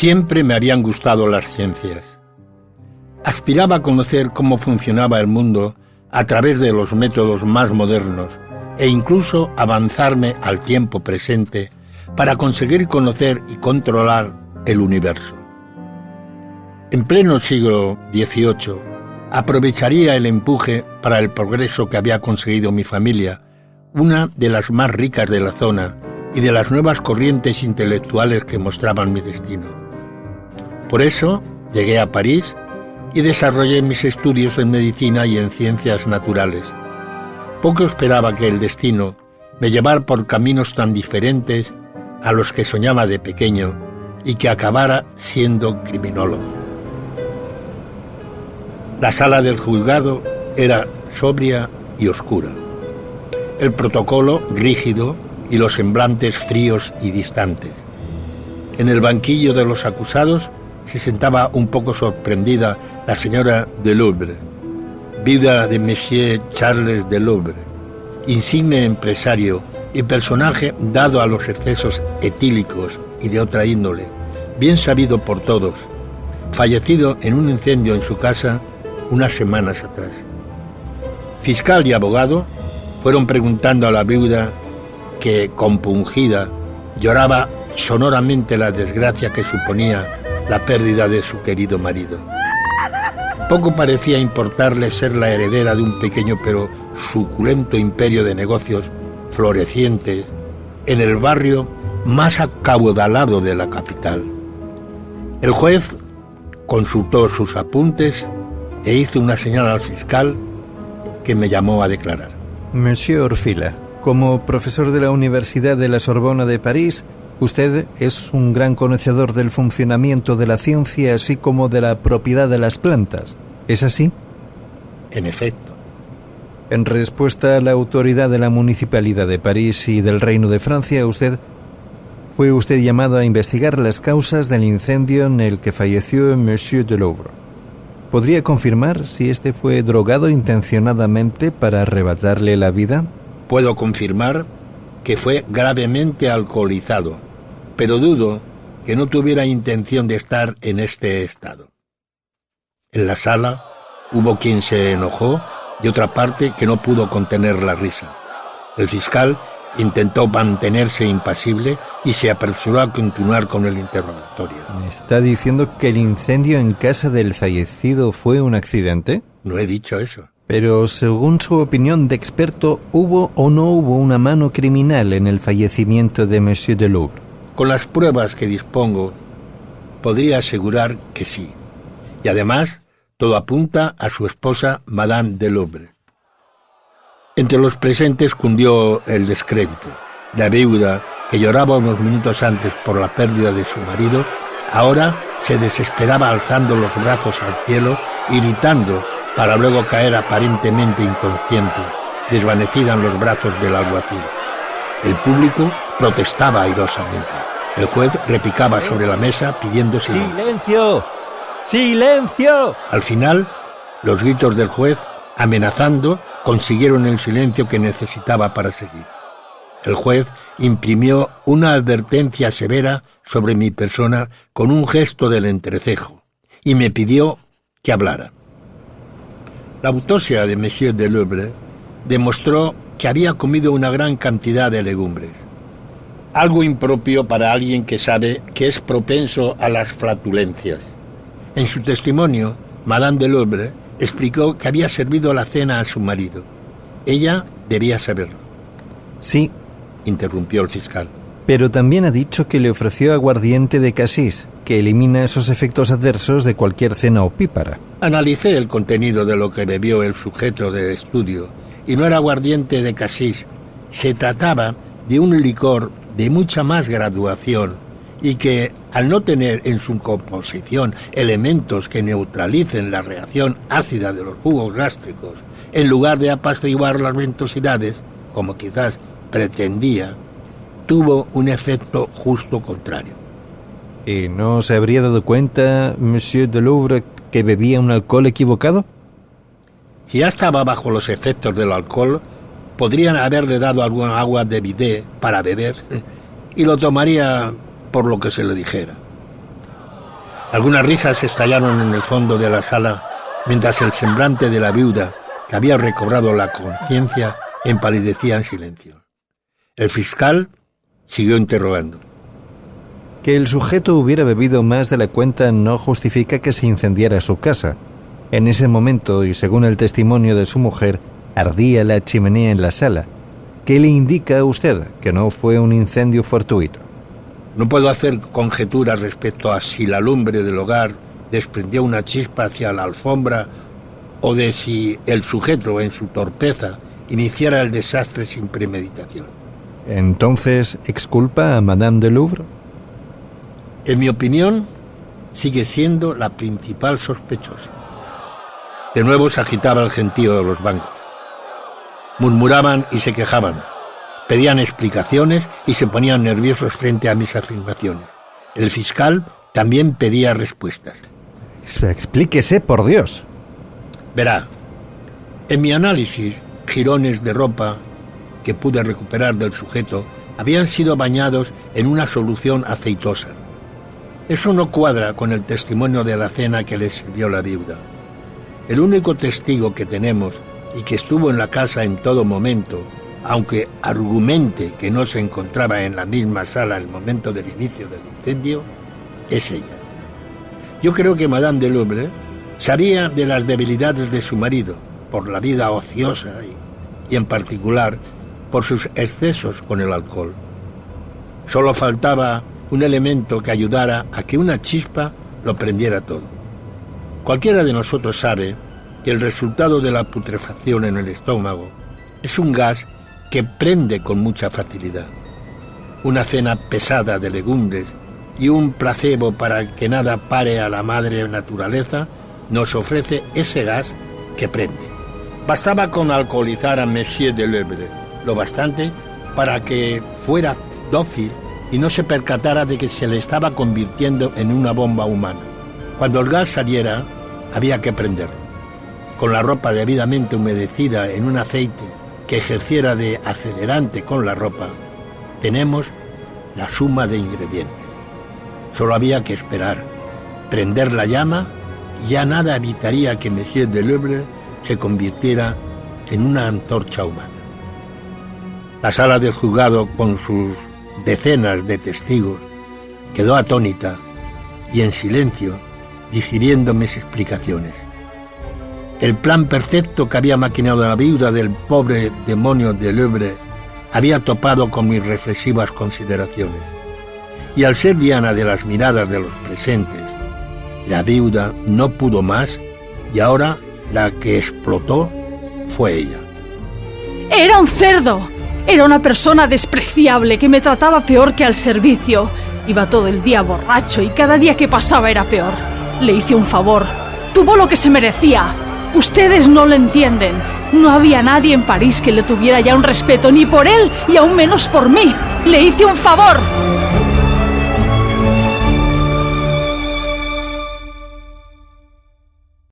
Siempre me habían gustado las ciencias. Aspiraba a conocer cómo funcionaba el mundo a través de los métodos más modernos e incluso avanzarme al tiempo presente para conseguir conocer y controlar el universo. En pleno siglo XVIII, aprovecharía el empuje para el progreso que había conseguido mi familia, una de las más ricas de la zona y de las nuevas corrientes intelectuales que mostraban mi destino. Por eso llegué a París y desarrollé mis estudios en medicina y en ciencias naturales. Poco esperaba que el destino me llevara por caminos tan diferentes a los que soñaba de pequeño y que acabara siendo criminólogo. La sala del juzgado era sobria y oscura. El protocolo rígido y los semblantes fríos y distantes. En el banquillo de los acusados se sentaba un poco sorprendida la señora Delouvre, viuda de Monsieur Charles Delouvre, insigne empresario y personaje dado a los excesos etílicos y de otra índole, bien sabido por todos, fallecido en un incendio en su casa unas semanas atrás. Fiscal y abogado fueron preguntando a la viuda que, compungida, lloraba sonoramente la desgracia que suponía la pérdida de su querido marido. Poco parecía importarle ser la heredera de un pequeño pero suculento imperio de negocios florecientes en el barrio más acaudalado de la capital. El juez consultó sus apuntes e hizo una señal al fiscal que me llamó a declarar. Monsieur Orfila, como profesor de la Universidad de la Sorbona de París, usted es un gran conocedor del funcionamiento de la ciencia, así como de la propiedad de las plantas. ¿Es así? En efecto. En respuesta a la autoridad de la Municipalidad de París y del Reino de Francia, fue usted llamado a investigar las causas del incendio en el que falleció Monsieur Delouvre. ¿Podría confirmar si este fue drogado intencionadamente para arrebatarle la vida? Puedo confirmar que fue gravemente alcoholizado, pero dudo que no tuviera intención de estar en este estado. En la sala hubo quien se enojó y otra parte que no pudo contener la risa. El fiscal intentó mantenerse impasible y se apresuró a continuar con el interrogatorio. ¿Me está diciendo que el incendio en casa del fallecido fue un accidente? No he dicho eso. Pero, según su opinión de experto, ¿hubo o no hubo una mano criminal en el fallecimiento de Monsieur Delouvre? Con las pruebas que dispongo, podría asegurar que sí. Y además, todo apunta a su esposa, Madame Delouvre. Entre los presentes cundió el descrédito. La viuda, que lloraba unos minutos antes por la pérdida de su marido, ahora se desesperaba alzando los brazos al cielo y gritando para luego caer aparentemente inconsciente, desvanecida en los brazos del alguacil. El público protestaba airosamente. El juez repicaba sobre la mesa pidiendo silencio. ¡Silencio! ¡Silencio! Al final, los gritos del juez, amenazando, consiguieron el silencio que necesitaba para seguir. El juez imprimió una advertencia severa sobre mi persona con un gesto del entrecejo y me pidió que hablara. La autopsia de Monsieur Delouvre demostró que había comido una gran cantidad de legumbres, algo impropio para alguien que sabe que es propenso a las flatulencias. En su testimonio, Madame Delouvre explicó que había servido la cena a su marido. Ella debía saberlo. Sí, interrumpió el fiscal. Pero también ha dicho que le ofreció aguardiente de casis, que elimina esos efectos adversos de cualquier cena opípara. Analicé el contenido de lo que bebió el sujeto de estudio y no era aguardiente de casis. Se trataba de un licor de mucha más graduación y que, al no tener en su composición elementos que neutralicen la reacción ácida de los jugos gástricos, en lugar de apaciguar las ventosidades, como quizás pretendía, tuvo un efecto justo contrario. ¿Y no se habría dado cuenta, Monsieur Delouvre, que bebía un alcohol equivocado? Si ya estaba bajo los efectos del alcohol, podrían haberle dado alguna agua de bidet para beber y lo tomaría por lo que se le dijera. Algunas risas estallaron en el fondo de la sala, mientras el semblante de la viuda, que había recobrado la conciencia, empalidecía en silencio. El fiscal siguió interrogando. Que el sujeto hubiera bebido más de la cuenta no justifica que se incendiara su casa. En ese momento, y según el testimonio de su mujer, ardía la chimenea en la sala. ¿Qué le indica a usted que no fue un incendio fortuito? No puedo hacer conjeturas respecto a si la lumbre del hogar desprendió una chispa hacia la alfombra o de si el sujeto, en su torpeza, iniciara el desastre sin premeditación. ¿Entonces exculpa a Madame de Louvre? En mi opinión, sigue siendo la principal sospechosa. De nuevo se agitaba el gentío de los bancos. Murmuraban y se quejaban. Pedían explicaciones y se ponían nerviosos frente a mis afirmaciones. El fiscal también pedía respuestas. Explíquese, por Dios. Verá, en mi análisis, jirones de ropa que pude recuperar del sujeto habían sido bañados en una solución aceitosa. Eso no cuadra con el testimonio de la cena que le sirvió la viuda. El único testigo que tenemos y que estuvo en la casa en todo momento, aunque argumente que no se encontraba en la misma sala en el momento del inicio del incendio, es ella. Yo creo que Madame de Louvre sabía de las debilidades de su marido por la vida ociosa y en particular por sus excesos con el alcohol. Solo faltaba un elemento que ayudara a que una chispa lo prendiera todo. Cualquiera de nosotros sabe que el resultado de la putrefacción en el estómago es un gas que prende con mucha facilidad. Una cena pesada de legumbres y un placebo para que nada pare a la madre naturaleza nos ofrece ese gas que prende. Bastaba con alcoholizar a Monsieur de Louvre lo bastante para que fuera dócil y no se percatara de que se le estaba convirtiendo en una bomba humana. Cuando el gas saliera, había que prenderlo. Con la ropa debidamente humedecida en un aceite que ejerciera de acelerante con la ropa, tenemos la suma de ingredientes. Solo había que esperar, prender la llama y ya nada evitaría que Monsieur de Louvre se convirtiera en una antorcha humana. La sala del juzgado, con sus decenas de testigos, quedó atónita y en silencio, digiriendo mis explicaciones. El plan perfecto que había maquinado la viuda del pobre demonio de Louvre había topado con mis reflexivas consideraciones. Y al ser diana de las miradas de los presentes, la viuda no pudo más y ahora la que explotó fue ella. ¡Era un cerdo! Era una persona despreciable que me trataba peor que al servicio. Iba todo el día borracho y cada día que pasaba era peor. Le hice un favor. Tuvo lo que se merecía. Ustedes no lo entienden. No había nadie en París que le tuviera ya un respeto, ni por él y aún menos por mí. Le hice un favor.